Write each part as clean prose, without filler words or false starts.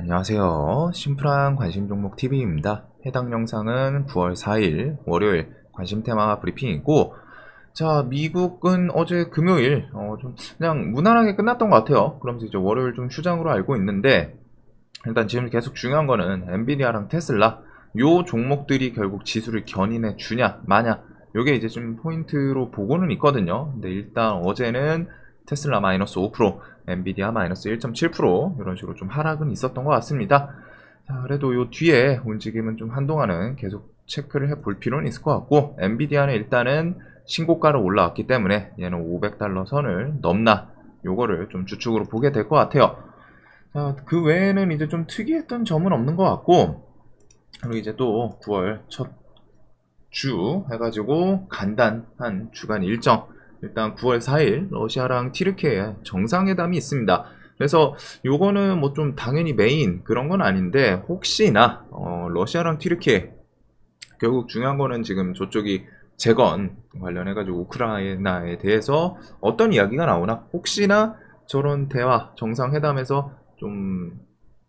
안녕하세요. 심플한 관심 종목 TV입니다. 해당 영상은 9월 4일 월요일 관심 테마 브리핑이고, 자, 미국은 어제 금요일 좀 그냥 무난하게 끝났던 것 같아요. 그러면서 이제 월요일 좀 휴장으로 알고 있는데, 일단 지금 계속 중요한 거는 엔비디아랑 테슬라 요 종목들이 결국 지수를 견인해 주냐 마냐, 요게 이제 좀 포인트로 보고는 있거든요. 근데 일단 어제는 테슬라 마이너스 5%, 엔비디아 마이너스 1.7% 이런 식으로 좀 하락은 있었던 것 같습니다. 자, 그래도 요 뒤에 움직임은 좀 한동안은 계속 체크를 해볼 필요는 있을 것 같고, 엔비디아는 일단은 신고가로 올라왔기 때문에 얘는 500달러 선을 넘나 요거를 좀 주축으로 보게 될 것 같아요. 자, 그 외에는 이제 좀 특이했던 점은 없는 것 같고, 그리고 이제 또 9월 첫 주 해가지고 간단한 주간 일정, 일단 9월 4일 러시아랑 튀르키예 정상회담이 있습니다. 그래서 요거는 뭐 좀 당연히 메인 그런 건 아닌데, 혹시나 러시아랑 튀르키예, 결국 중요한 거는 지금 저쪽이 재건 관련해가지고 우크라이나에 대해서 어떤 이야기가 나오나, 혹시나 저런 대화 정상회담에서 좀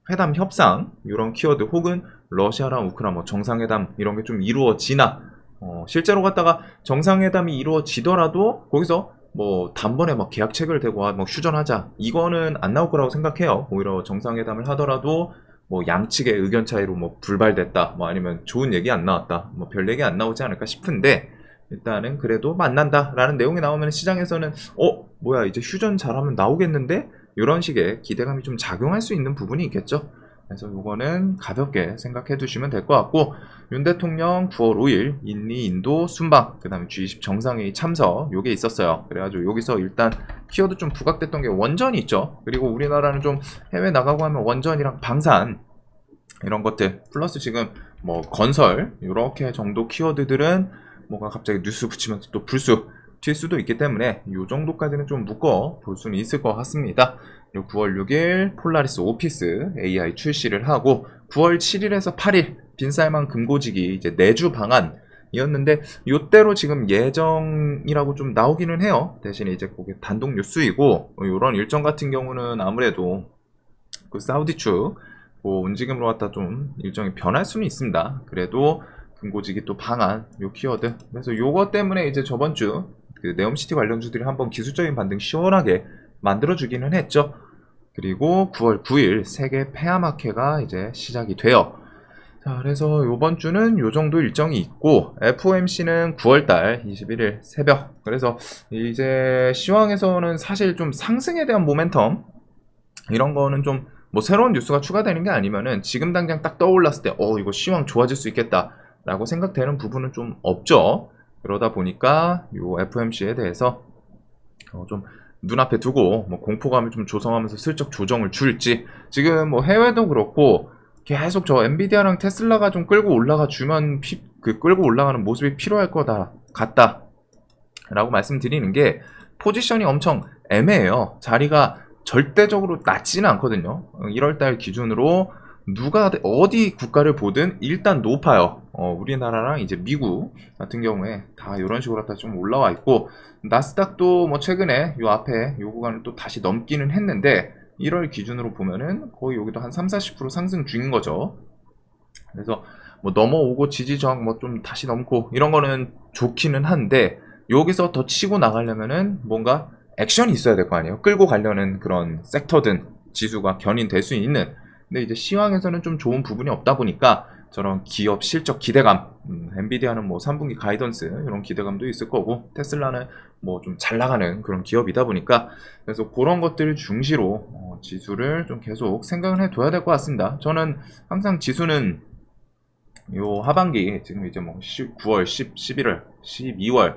회담 협상 이런 키워드, 혹은 러시아랑 우크라이나 뭐 정상회담 이런 게 좀 이루어지나, 실제로 갖다가 정상회담이 이루어지더라도 거기서 뭐 단번에 막 계약 체결되고 뭐 휴전하자 이거는 안 나올 거라고 생각해요. 오히려 정상회담을 하더라도 뭐 양측의 의견 차이로 뭐 불발됐다, 뭐 아니면 좋은 얘기 안 나왔다, 뭐 별 얘기 안 나오지 않을까 싶은데, 일단은 그래도 만난다라는 내용이 나오면 시장에서는 뭐야 이제 휴전 잘하면 나오겠는데, 이런 식의 기대감이 좀 작용할 수 있는 부분이 있겠죠. 그래서 이거는 가볍게 생각해 두시면 될 것 같고, 윤 대통령 9월 5일 인리 인도 순방, 그 다음에 G20 정상회의 참석 요게 있었어요. 그래가지고 여기서 일단 키워드 좀 부각됐던 게 원전이 있죠. 그리고 우리나라는 좀 해외 나가고 하면 원전이랑 방산 이런 것들 플러스 지금 뭐 건설 이렇게 정도 키워드들은 뭐가 갑자기 뉴스 붙이면서 또 불쑥 튈 수도 있기 때문에 이 정도까지는 좀 묶어 볼 수는 있을 것 같습니다. 그리고 9월 6일 폴라리스 오피스 AI 출시를 하고, 9월 7일에서 8일 빈살만 금고지기 이제 내주 방안이었는데, 요때로 지금 예정이라고 좀 나오기는 해요. 대신에 이제 그게 단독 뉴스이고, 이런 일정 같은 경우는 아무래도 그 사우디 측 움직임으로 갖다 좀 일정이 변할 수는 있습니다. 그래도 금고지기 또 방안 요 키워드, 그래서 요거 때문에 이제 저번 주 그 네옴시티 관련주들이 한번 기술적인 반등 시원하게 만들어주기는 했죠. 그리고 9월 9일 세계 폐암학회가 이제 시작이 돼요. 자, 그래서 요번 주는 요 정도 일정이 있고, FOMC는 9월달 21일 새벽. 그래서 이제 시황에서는 사실 좀 상승에 대한 모멘텀 이런 거는 좀 뭐 새로운 뉴스가 추가되는 게 아니면은 지금 당장 딱 떠올랐을 때 이거 시황 좋아질 수 있겠다 라고 생각되는 부분은 좀 없죠. 그러다 보니까 요 FOMC에 대해서 좀 눈앞에 두고 뭐 공포감을 좀 조성하면서 슬쩍 조정을 줄지, 지금 뭐 해외도 그렇고 계속 저 엔비디아랑 테슬라가 좀 끌고 올라가 주면 그 끌고 올라가는 모습이 필요할 거다 같다 라고 말씀드리는 게, 포지션이 엄청 애매해요. 자리가 절대적으로 낮지는 않거든요. 1월달 기준으로 누가 어디 국가를 보든 일단 높아요. 우리나라랑 이제 미국 같은 경우에 다 이런 식으로 다 좀 올라와 있고, 나스닥도 뭐 최근에 요 앞에 요 구간을 또 다시 넘기는 했는데, 1월 기준으로 보면은 거의 여기도 한 3-40% 상승 중인 거죠. 그래서 뭐 넘어오고 지지 저항 뭐 좀 다시 넘고 이런 거는 좋기는 한데, 여기서 더 치고 나가려면은 뭔가 액션이 있어야 될 거 아니에요. 끌고 가려는 그런 섹터든 지수가 견인될 수 있는. 근데 이제 시황에서는 좀 좋은 부분이 없다 보니까 저런 기업 실적 기대감, 엔비디아는 뭐 3분기 가이던스 이런 기대감도 있을 거고, 테슬라는 뭐 좀 잘 나가는 그런 기업이다 보니까, 그래서 그런 것들을 중시로 지수를 좀 계속 생각을 해둬야 될 것 같습니다. 저는 항상 지수는 요 하반기 지금 이제 뭐 9월, 10, 11월, 12월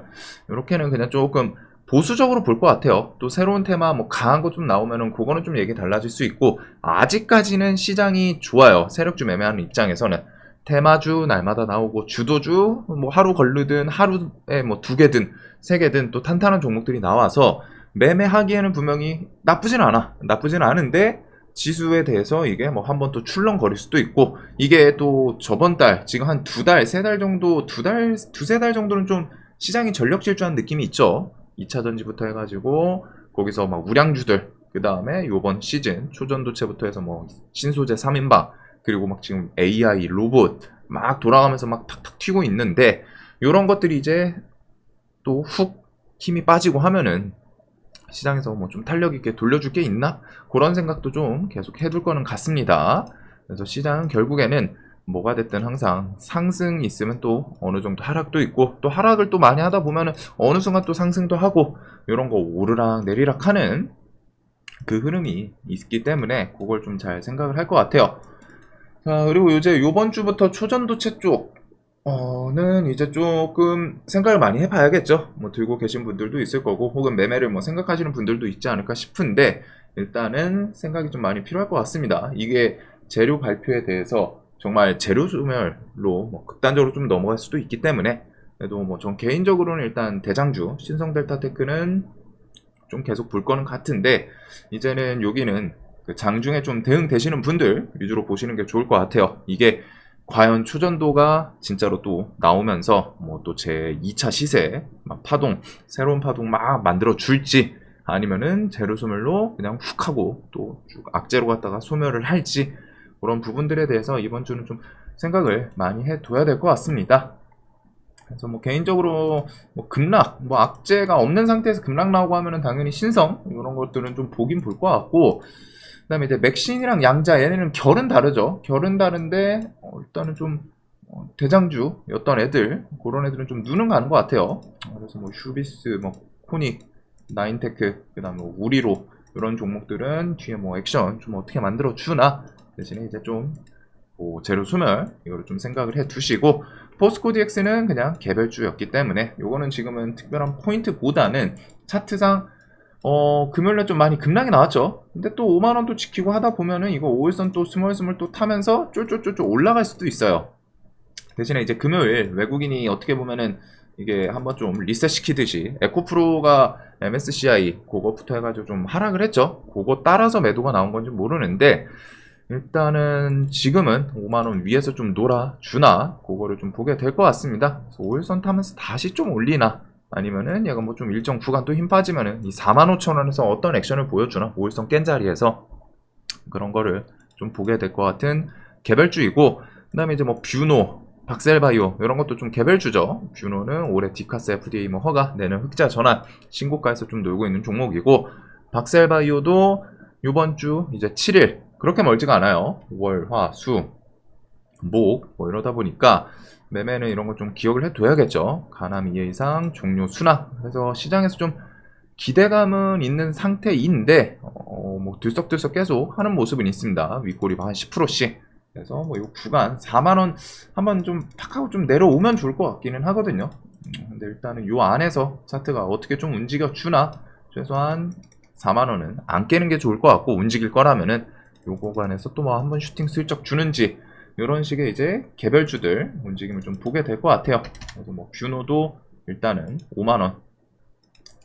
이렇게는 그냥 조금 보수적으로 볼 것 같아요. 또 새로운 테마 뭐 강한 거 좀 나오면은 그거는 좀 얘기 달라질 수 있고, 아직까지는 시장이 좋아요. 세력주 매매하는 입장에서는 테마주 날마다 나오고, 주도주 뭐 하루 걸르든 하루에 뭐 2개든 3개든 또 탄탄한 종목들이 나와서 매매하기에는 분명히 나쁘진 않은데, 지수에 대해서 이게 뭐 한번 또 출렁거릴 수도 있고, 이게 또 저번 달 지금 한 2달, 3달 정도, 2달, 2-3달 정도는 좀 시장이 전력 질주한 느낌이 있죠. 2차 전지부터 해가지고 거기서 막 우량주들 그 다음에 요번 시즌 초전도체부터 해서 뭐 신소재 3인방 그리고 막 지금 AI 로봇 막 돌아가면서 막 탁탁 튀고 있는데 요런 것들이 이제 또 훅 힘이 빠지고 하면은 시장에서 뭐 좀 탄력 있게 돌려줄 게 있나? 그런 생각도 좀 계속 해둘 거는 같습니다. 그래서 시장은 결국에는 뭐가 됐든 항상 상승 있으면 또 어느 정도 하락도 있고 또 하락을 또 많이 하다 보면은 어느 순간 또 상승도 하고 이런 거 오르락 내리락 하는 그 흐름이 있기 때문에 그걸 좀 잘 생각을 할 것 같아요. 자, 그리고 이제 요번 주부터 초전도체 쪽은 이제 조금 생각을 많이 해봐야겠죠. 뭐 들고 계신 분들도 있을 거고 혹은 매매를 뭐 생각하시는 분들도 있지 않을까 싶은데 일단은 생각이 좀 많이 필요할 것 같습니다. 이게 재료 발표에 대해서 정말 재료 소멸로 뭐 극단적으로 좀 넘어갈 수도 있기 때문에 그래도 뭐 전 개인적으로는 일단 대장주 신성델타테크는 좀 계속 볼 거는 같은데 이제는 여기는 그 장중에 좀 대응되시는 분들 위주로 보시는 게 좋을 것 같아요. 이게 과연 초전도가 진짜로 또 나오면서 뭐 또 제 2차 시세 막 파동 새로운 파동 막 만들어 줄지 아니면은 재료 소멸로 그냥 훅 하고 또 쭉 악재로 갔다가 소멸을 할지 그런 부분들에 대해서 이번 주는 좀 생각을 많이 해둬야 될 것 같습니다. 그래서 뭐 개인적으로 뭐 급락, 뭐 악재가 없는 상태에서 급락 나오고 하면은 당연히 신성 이런 것들은 좀 보긴 볼 것 같고 그다음에 이제 맥신이랑 양자 얘네는 결은 다르죠. 결은 다른데 일단은 좀 대장주였던 애들 그런 애들은 좀 눈은 가는 것 같아요. 그래서 뭐 슈비스, 뭐 코닉, 나인테크, 그다음에 뭐 우리로 이런 종목들은 뒤에 뭐 액션 좀 어떻게 만들어 주나 대신에 이제 좀 뭐 재료 소멸 이거를 좀 생각을 해 두시고 포스코 DX는 그냥 개별주였기 때문에 요거는 지금은 특별한 포인트보다는 차트상 금요일에 좀 많이 급락이 나왔죠. 근데 또 5만원도 지키고 하다 보면은 이거 5일선 또 스멀스멀 또 타면서 쫄쫄쫄쫄 올라갈 수도 있어요. 대신에 이제 금요일 외국인이 어떻게 보면은 이게 한번 좀 리셋 시키듯이 에코프로가 MSCI 그거부터 해가지고 좀 하락을 했죠. 그거 따라서 매도가 나온 건지 모르는데 일단은 지금은 5만원 위에서 좀 놀아주나 그거를 좀 보게 될 것 같습니다. 5일선 타면서 다시 좀 올리나 아니면은 얘가 뭐 좀 일정 구간 또 힘 빠지면은 이 45,000원에서 어떤 액션을 보여주나 5일선 깬 자리에서 그런 거를 좀 보게 될 것 같은 개별주이고 그 다음에 이제 뭐 뷰노 박셀바이오 이런 것도 좀 개별주죠. 뷰노는 올해 디카스 FDA 뭐 허가 내는 흑자 전환 신고가에서 좀 놀고 있는 종목이고 박셀바이오도 이번 주 이제 7일 그렇게 멀지가 않아요. 월, 화, 수, 목 뭐 이러다 보니까 매매는 이런 거 좀 기억을 해둬야겠죠. 가남 2회 이상 종료 순항 그래서 시장에서 좀 기대감은 있는 상태인데 뭐 들썩들썩 계속 하는 모습은 있습니다. 윗꼬리 한 10%씩 그래서 뭐 이 구간 4만원 한번 좀 팍 하고 좀 내려오면 좋을 것 같기는 하거든요. 근데 일단은 요 안에서 차트가 어떻게 좀 움직여 주나 최소한 4만원은 안 깨는 게 좋을 것 같고 움직일 거라면은 요 구간에서 또 뭐 한번 슈팅 슬쩍 주는지 이런 식의 이제 개별주들 움직임을 좀 보게 될 것 같아요. 그래서 뭐 뷰노도 일단은 5만원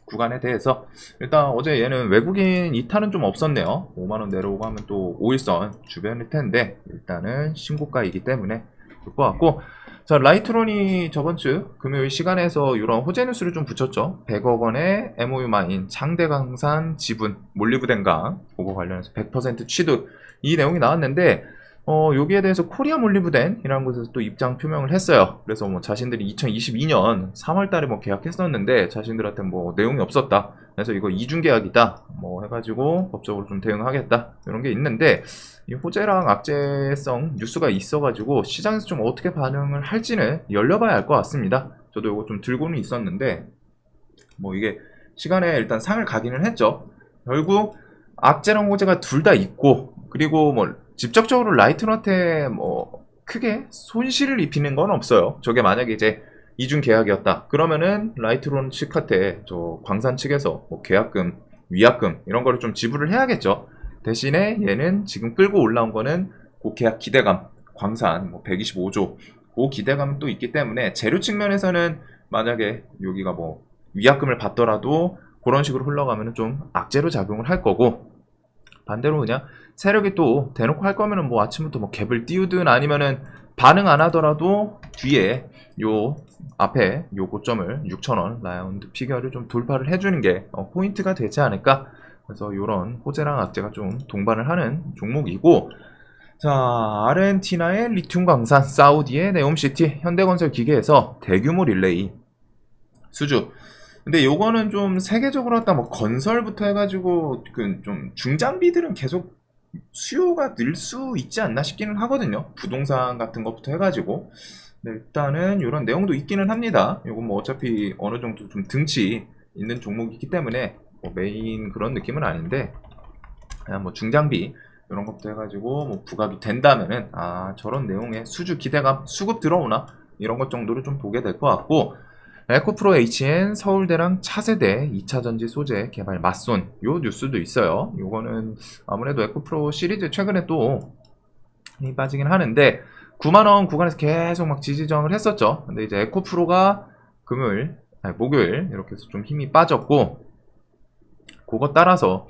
구간에 대해서 일단 어제 얘는 외국인 이탈은 좀 없었네요. 5만원 내려오고 하면 또 5일선 주변일 텐데 일단은 신고가이기 때문에 볼 것 같고 자 라이트론이 저번주 금요일 시간에서 이런 호재 뉴스를 좀 붙였죠. 100억 원의 MOU 마인 창대강산 지분 몰리브덴강 그거 관련해서 100% 취득 이 내용이 나왔는데 여기에 대해서 코리아 몰리브덴이라는 곳에서 또 입장 표명을 했어요. 그래서 뭐 자신들이 2022년 3월달에 뭐 계약했었는데 자신들한테 뭐 내용이 없었다. 그래서 이거 이중 계약이다. 뭐 해가지고 법적으로 좀 대응하겠다. 이런 게 있는데 이 호재랑 악재성 뉴스가 있어가지고 시장에서 좀 어떻게 반응을 할지는 열려봐야 알 것 같습니다. 저도 이거 좀 들고는 있었는데 뭐 이게 시간에 일단 상을 가기는 했죠. 결국 악재랑 호재가 둘 다 있고 그리고 뭐 직접적으로 라이트론한테 뭐 크게 손실을 입히는 건 없어요. 저게 만약에 이제 이중 계약이었다. 그러면은 라이트론 측한테 저 광산 측에서 뭐 계약금, 위약금 이런 거를 좀 지불을 해야겠죠. 대신에 얘는 지금 끌고 올라온 거는 그 계약 기대감, 광산 뭐 125조 그 기대감은 또 있기 때문에 재료 측면에서는 만약에 여기가 뭐 위약금을 받더라도 그런 식으로 흘러가면은 좀 악재로 작용을 할 거고 반대로 그냥 세력이 또 대놓고 할 거면은 뭐 아침부터 뭐 갭을 띄우든 아니면은 반응 안 하더라도 뒤에 요 앞에 요 고점을 6,000원 라운드 피겨를 좀 돌파를 해주는 게 포인트가 되지 않을까 그래서 이런 호재랑 악재가 좀 동반을 하는 종목이고, 자, 아르헨티나의 리튬 광산, 사우디의 네옴시티, 현대건설 기계에서 대규모 릴레이 수주. 근데 요거는 좀 세계적으로 갖다 뭐 건설부터 해가지고 그 좀 중장비들은 계속 수요가 늘 수 있지 않나 싶기는 하거든요. 부동산 같은 것부터 해가지고. 네, 일단은 이런 내용도 있기는 합니다. 요건 뭐 어차피 어느 정도 좀 등치 있는 종목이기 때문에 뭐 메인 그런 느낌은 아닌데, 그냥 뭐 중장비 이런 것부터 해가지고 뭐 부각이 된다면은 저런 내용의 수주 기대감, 수급 들어오나 이런 것 정도를 좀 보게 될 것 같고, 에코프로 HN 서울대랑 차세대 2차전지 소재 개발 맞손 요 뉴스도 있어요. 요거는 아무래도 에코프로 시리즈 최근에 또 힘이 빠지긴 하는데 9만원 구간에서 계속 막 지지저항을 했었죠. 근데 이제 에코프로가 목요일 이렇게 해서 좀 힘이 빠졌고, 그거 따라서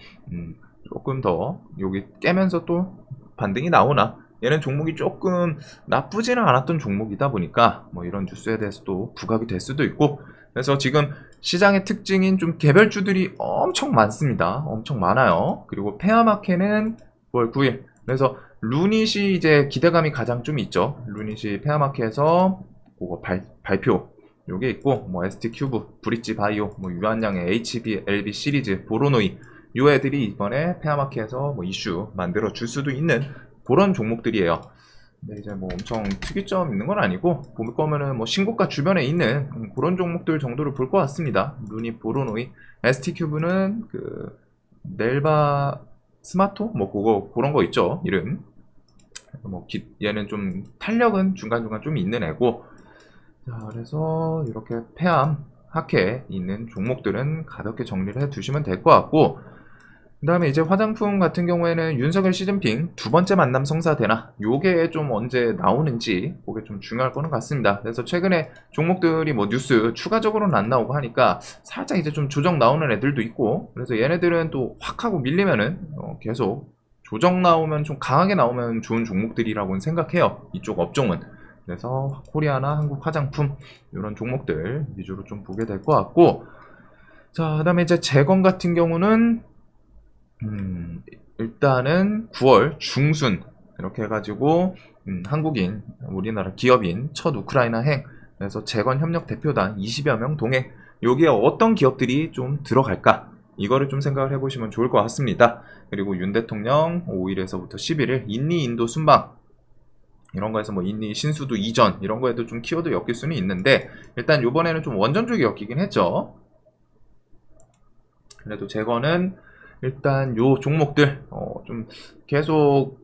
조금 더 여기 깨면서 또 반등이 나오나, 얘는 종목이 조금 나쁘지는 않았던 종목이다 보니까 뭐 이런 뉴스에 대해서도 부각이 될 수도 있고, 그래서 지금 시장의 특징인 좀 개별주들이 엄청 많습니다. 엄청 많아요. 그리고 페어마켓은 9월 9일. 그래서 루닛이 이제 기대감이 가장 좀 있죠. 루닛이 페어마켓에서 그거 발표 요게 있고, 뭐 ST큐브, 브릿지 바이오, 뭐 유한양의 HB, LB 시리즈, 보로노이 요 애들이 이번에 페어마켓에서 뭐 이슈 만들어 줄 수도 있는 그런 종목들이에요. 근데 이제 뭐 엄청 특이점 있는 건 아니고, 볼 거면은 뭐 신고가 주변에 있는 그런 종목들 정도를 볼 것 같습니다. 루닛, 보로노이, ST큐브는 그 넬바 스마토 뭐 그런 거 있죠, 이름. 뭐 얘는 좀 탄력은 중간중간 좀 있는 애고. 자, 그래서 이렇게 폐암 하케 있는 종목들은 가볍게 정리를 해 두시면 될 것 같고, 그 다음에 이제 화장품 같은 경우에는 윤석열 시진핑 두 번째 만남 성사되나 요게 좀 언제 나오는지 그게 좀 중요할 거는 같습니다. 그래서 최근에 종목들이 뭐 뉴스 추가적으로는 안 나오고 하니까 살짝 이제 좀 조정 나오는 애들도 있고, 그래서 얘네들은 또 확 하고 밀리면은 계속 조정 나오면 좀 강하게 나오면 좋은 종목들이라고는 생각해요, 이쪽 업종은. 그래서 코리아나 한국 화장품 이런 종목들 위주로 좀 보게 될 것 같고, 자, 그 다음에 이제 재건 같은 경우는 일단은 9월 중순 이렇게 해가지고 한국인 우리나라 기업인 첫 우크라이나 행, 그래서 재건 협력 대표단 20여 명 동행, 여기에 어떤 기업들이 좀 들어갈까 이거를 좀 생각을 해보시면 좋을 것 같습니다. 그리고 윤 대통령 5일에서부터 11일 인리 인도 순방 이런 거에서 뭐 인리 신수도 이전 이런 거에도 좀 키워드 엮일 수는 있는데, 일단 요번에는 좀 원전 쪽이 엮이긴 했죠. 그래도 재건은 일단 요 종목들 좀 계속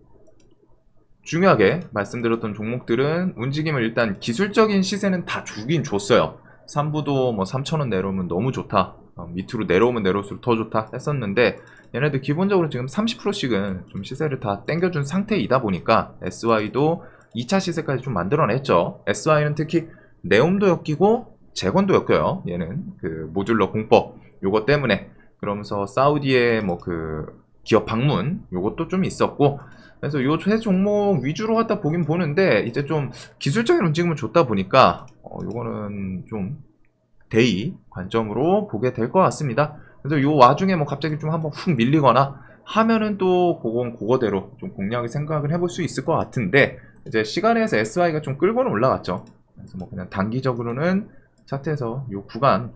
중요하게 말씀드렸던 종목들은 움직임을 일단 기술적인 시세는 다 주긴 줬어요. 3부도 뭐 3,000원 내려오면 너무 좋다, 밑으로 내려오면 내려올수록 더 좋다 했었는데, 얘네들 기본적으로 지금 30%씩은 좀 시세를 다 땡겨준 상태이다 보니까 SY도 2차 시세까지 좀 만들어냈죠. SY는 특히 네옴도 엮이고 재건도 엮여요. 얘는 그 모듈러 공법 요거 때문에. 그러면서 사우디의 뭐 그 기업 방문 요것도 좀 있었고, 그래서 요 세 종목 위주로 갖다 보긴 보는데, 이제 좀 기술적인 움직임을 줬다 보니까 요거는 좀 대의 관점으로 보게 될 것 같습니다. 그래서 요 와중에 뭐 갑자기 좀 한번 훅 밀리거나 하면은 또 그건 그거대로 좀 공략을 생각을 해볼 수 있을 것 같은데, 이제 시간에서 SY가 좀 끌고는 올라갔죠. 그래서 뭐 그냥 단기적으로는 차트에서 요 구간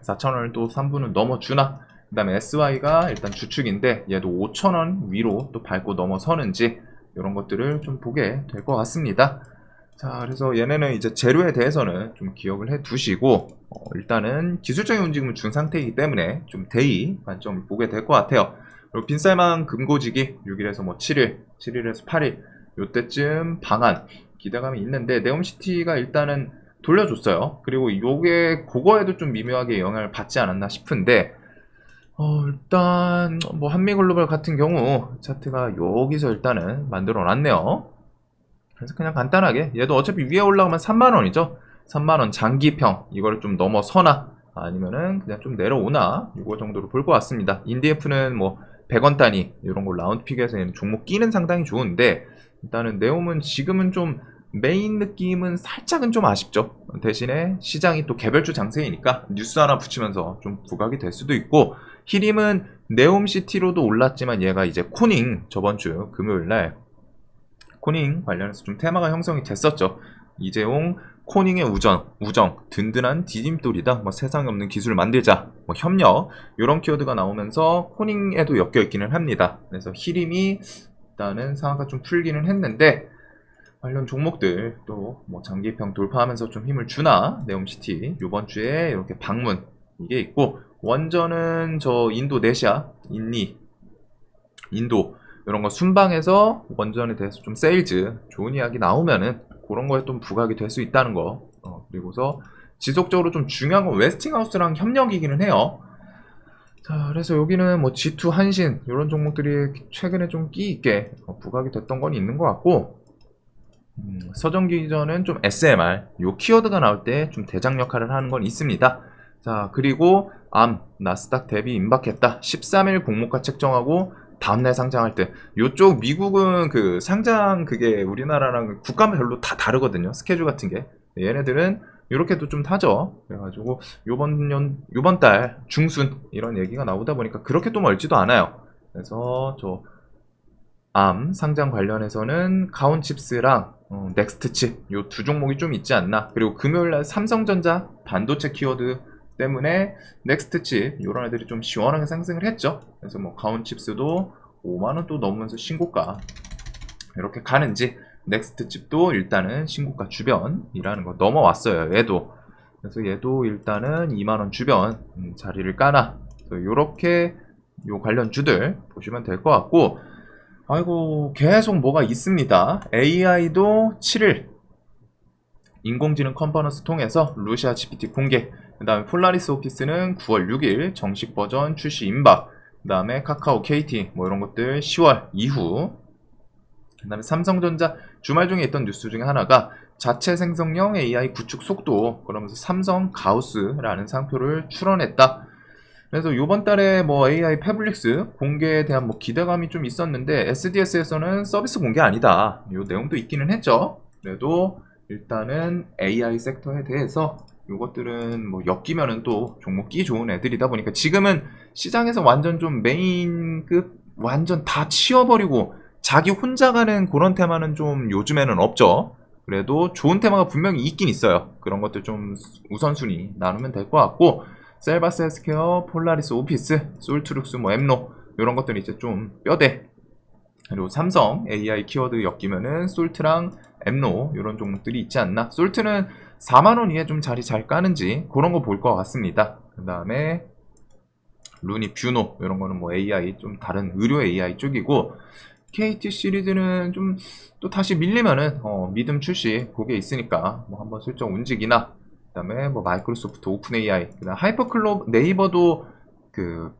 4,000원을 또 3분은 넘어주나, 그 다음에 SY가 일단 주축인데 얘도 5,000원 위로 또 밟고 넘어서는지 이런 것들을 좀 보게 될 것 같습니다. 자, 그래서 얘네는 이제 재료에 대해서는 좀 기억을 해 두시고, 일단은 기술적인 움직임을 준 상태이기 때문에 좀 대의 관점을 보게 될 것 같아요. 그리고 빈쌀만 금고지기 6일에서 뭐 7일에서 8일 요때쯤 방한 기대감이 있는데, 네옴시티가 일단은 돌려줬어요. 그리고 요게 그거에도 좀 미묘하게 영향을 받지 않았나 싶은데, 일단 뭐 한미글로벌 같은 경우 차트가 여기서 일단은 만들어 놨네요. 그래서 그냥 간단하게 얘도 어차피 위에 올라가면 3만원이죠 3만원 장기평 이거를 좀 넘어서나 아니면은 그냥 좀 내려오나 이거 정도로 볼 것 같습니다. 인디F는 뭐 100원 단위 이런 거 라운드픽에서 종목 끼는 상당히 좋은데, 일단은 네옴은 지금은 좀 메인 느낌은 살짝은 좀 아쉽죠. 대신에 시장이 또 개별주 장세이니까 뉴스 하나 붙이면서 좀 부각이 될 수도 있고, 히림은 네옴시티로도 올랐지만 얘가 이제 코닝 저번주 금요일날 코닝 관련해서 좀 테마가 형성이 됐었죠. 이재용 코닝의 우정, 든든한 디딤돌이다. 뭐 세상에 없는 기술을 만들자, 뭐 협력 이런 키워드가 나오면서 코닝에도 엮여 있기는 합니다. 그래서 히림이 일단은 상한가 좀 풀기는 했는데 관련 종목들 또 뭐 장기평 돌파하면서 좀 힘을 주나 네옴시티 이번 주에 이렇게 방문 이게 있고 원전은 저 인도네시아, 인도 이런 거 순방해서 원전에 대해서 좀 세일즈 좋은 이야기 나오면은 그런 거에 좀 부각이 될 수 있다는 거. 그리고서 지속적으로 좀 중요한 건 웨스팅하우스랑 협력이기는 해요. 자, 그래서 여기는 뭐 G2 한신 이런 종목들이 최근에 좀 끼 있게 부각이 됐던 건 있는 것 같고 서정기전은 좀 SMR 요 키워드가 나올 때 좀 대장 역할을 하는 건 있습니다. 자, 그리고 나스닥 대비 임박했다. 13일 공모가 책정하고 다음날 상장할 때 요쪽 미국은 그 상장 그게 우리나라랑 국가별로 다 다르거든요. 스케줄 같은 게. 얘네들은 이렇게도 좀 타죠. 그래가지고 요번 달 중순 이런 얘기가 나오다 보니까 그렇게 또 멀지도 않아요. 그래서 저 상장 관련해서는 가온칩스랑 넥스트칩 요 두 종목이 좀 있지 않나. 그리고 금요일날 삼성전자 반도체 키워드 때문에 넥스트칩 이런 애들이 좀 시원하게 상승을 했죠. 그래서 뭐 가온칩스도 5만원 또 넘으면서 신고가 이렇게 가는지 넥스트칩도 일단은 신고가 주변이라는 거 넘어왔어요. 얘도. 그래서 얘도 일단은 2만원 주변 자리를 까나. 이렇게 요 관련 주들 보시면 될 것 같고 아이고 계속 뭐가 있습니다. AI도 7일 인공지능 컨퍼런스 통해서 루시아 GPT 공개, 그 다음에 폴라리스 오피스는 9월 6일 정식 버전 출시 임박, 그 다음에 카카오 KT 뭐 이런 것들 10월 이후, 그 다음에 삼성전자 주말 중에 있던 뉴스 중에 하나가 자체 생성형 AI 구축 속도, 그러면서 삼성 가우스라는 상표를 출원했다. 그래서 요번 달에 뭐 AI 패블릭스 공개에 대한 뭐 기대감이 좀 있었는데 SDS에서는 서비스 공개 아니다. 요 내용도 있기는 했죠. 그래도 일단은 AI 섹터에 대해서 요것들은 뭐 엮이면은 또 종목 끼 좋은 애들이다 보니까 지금은 시장에서 완전 좀 메인급 완전 다 치워버리고 자기 혼자 가는 그런 테마는 좀 요즘에는 없죠. 그래도 좋은 테마가 분명히 있긴 있어요. 그런 것들 좀 우선순위 나누면 될 것 같고 셀바스 헬스케어, 폴라리스 오피스, 솔트룩스, 뭐 엠노 이런 것들이 이제 좀 뼈대. 그리고 삼성 AI 키워드 엮이면은 솔트랑 엠노 이런 종목들이 있지 않나. 솔트는 4만원 이에 좀 자리 잘 까는지 그런 거 볼 것 같습니다. 그 다음에 루니 뷰노 이런 거는 뭐 AI 좀 다른 의료 AI 쪽이고 KT 시리즈는 좀 또 다시 밀리면은 믿음 출시 그게 있으니까 뭐 한번 슬쩍 움직이나. 그 다음에 뭐 마이크로소프트 오픈 AI, 그 다음 하이퍼클럽 네이버도 그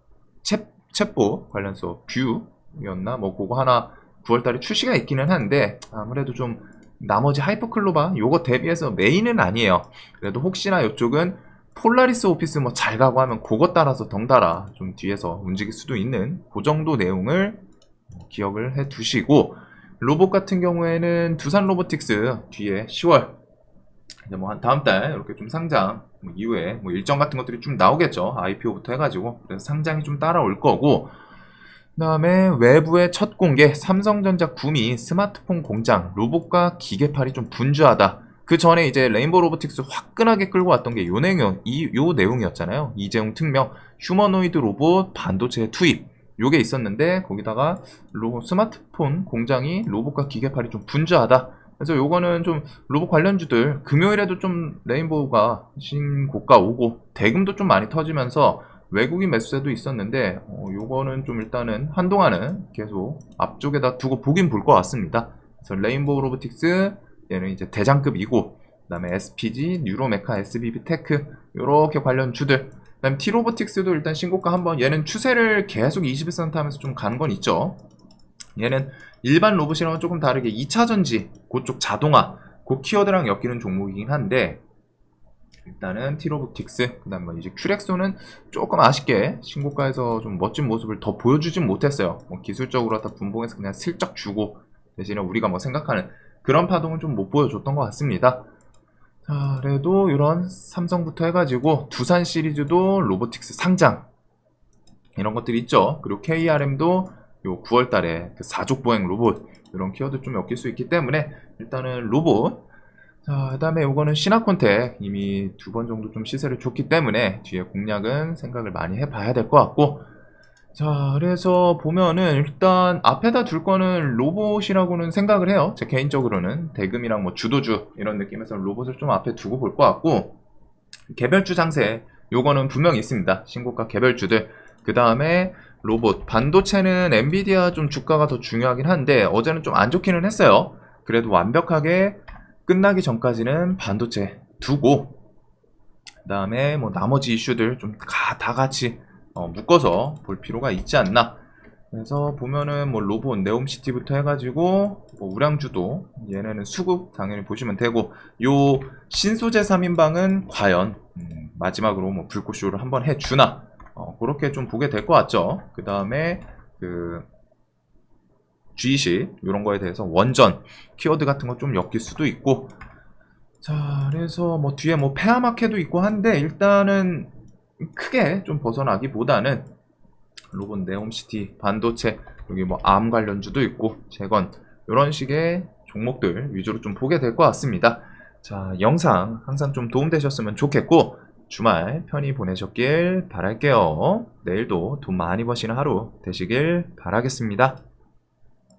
챗봇 관련해서 뷰였나 뭐 그거 하나 9월달에 출시가 있기는 한데 아무래도 좀 나머지 하이퍼클로바 요거 대비해서 메인은 아니에요. 그래도 혹시나 이쪽은 폴라리스 오피스 뭐 잘 가고 하면 그것 따라서 덩달아 좀 뒤에서 움직일 수도 있는 그 정도 내용을 기억을 해 두시고, 로봇 같은 경우에는 두산 로보틱스 뒤에 10월 이제 뭐 한 다음 달 이렇게 좀 상장 뭐 이후에 뭐 일정 같은 것들이 좀 나오겠죠. IPO부터 해가지고. 그래서 상장이 좀 따라올 거고, 그 다음에 외부의 첫 공개 삼성전자 구미 스마트폰 공장 로봇과 기계팔이 좀 분주하다. 그 전에 이제 레인보우 로보틱스 화끈하게 끌고 왔던 게 요 내용이었잖아요. 이재용 특명 휴머노이드 로봇 반도체 투입 요게 있었는데 거기다가 스마트폰 공장이 로봇과 기계팔이 좀 분주하다. 그래서 요거는 좀 로봇 관련주들 금요일에도 좀 레인보우가 신고가 오고 대금도 좀 많이 터지면서 외국인 매수세도 있었는데 요거는 좀 일단은 한동안은 계속 앞쪽에다 두고 보긴 볼 것 같습니다. 그래서 레인보우 로보틱스 얘는 이제 대장급이고, 그 다음에 SPG, 뉴로메카, SBB 테크 요렇게 관련 주들, 그 다음에 T로보틱스도 일단 신고가 한번 얘는 추세를 계속 21% 하면서 좀 가는 건 있죠. 얘는 일반 로봇이랑은 조금 다르게 2차전지 그쪽 자동화 그 키워드랑 엮이는 종목이긴 한데 일단은 T로보틱스, 그 다음에 이제 큐렉소는 조금 아쉽게 신고가에서 좀 멋진 모습을 더 보여주진 못했어요. 뭐 기술적으로 다 분봉해서 그냥 슬쩍 주고 대신에 우리가 뭐 생각하는 그런 파동은 좀 못 보여줬던 것 같습니다. 자, 그래도 이런 삼성부터 해가지고 두산 시리즈도 로보틱스 상장 이런 것들이 있죠. 그리고 KRM도 요 9월달에 그 사족보행 로봇 이런 키워드 좀 엮일 수 있기 때문에 일단은 로봇. 자, 그다음에 요거는 신화콘텍 이미 2번 정도 좀 시세를 줬기 때문에 뒤에 공략은 생각을 많이 해봐야 될 것 같고. 자, 그래서 보면은 일단 앞에다 둘 거는 로봇이라고는 생각을 해요. 제 개인적으로는 대금이랑 뭐 주도주 이런 느낌에서 로봇을 좀 앞에 두고 볼 것 같고, 개별주 장세 요거는 분명히 있습니다. 신고가 개별주들. 그 다음에 로봇, 반도체는 엔비디아 좀 주가가 더 중요하긴 한데 어제는 좀 안 좋기는 했어요. 그래도 완벽하게 끝나기 전까지는 반도체 두고, 그 다음에 뭐 나머지 이슈들 좀 다 같이 묶어서 볼 필요가 있지 않나. 그래서 보면은 뭐 로봇, 네옴시티부터 해가지고 뭐 우량주도 얘네는 수급 당연히 보시면 되고, 요 신소재 3인방은 과연 마지막으로 뭐 불꽃쇼를 한번 해주나, 그렇게 좀 보게 될 것 같죠. 그 다음에 그 G20 이런 거에 대해서 원전 키워드 같은 거 좀 엮일 수도 있고. 자, 그래서 뭐 뒤에 뭐 페아마케도 있고 한데 일단은 크게 좀 벗어나기보다는 로봇, 네옴시티, 반도체, 여기 뭐 암 관련주도 있고 재건 이런 식의 종목들 위주로 좀 보게 될 것 같습니다. 자, 영상 항상 좀 도움되셨으면 좋겠고 주말 편히 보내셨길 바랄게요. 내일도 돈 많이 버시는 하루 되시길 바라겠습니다.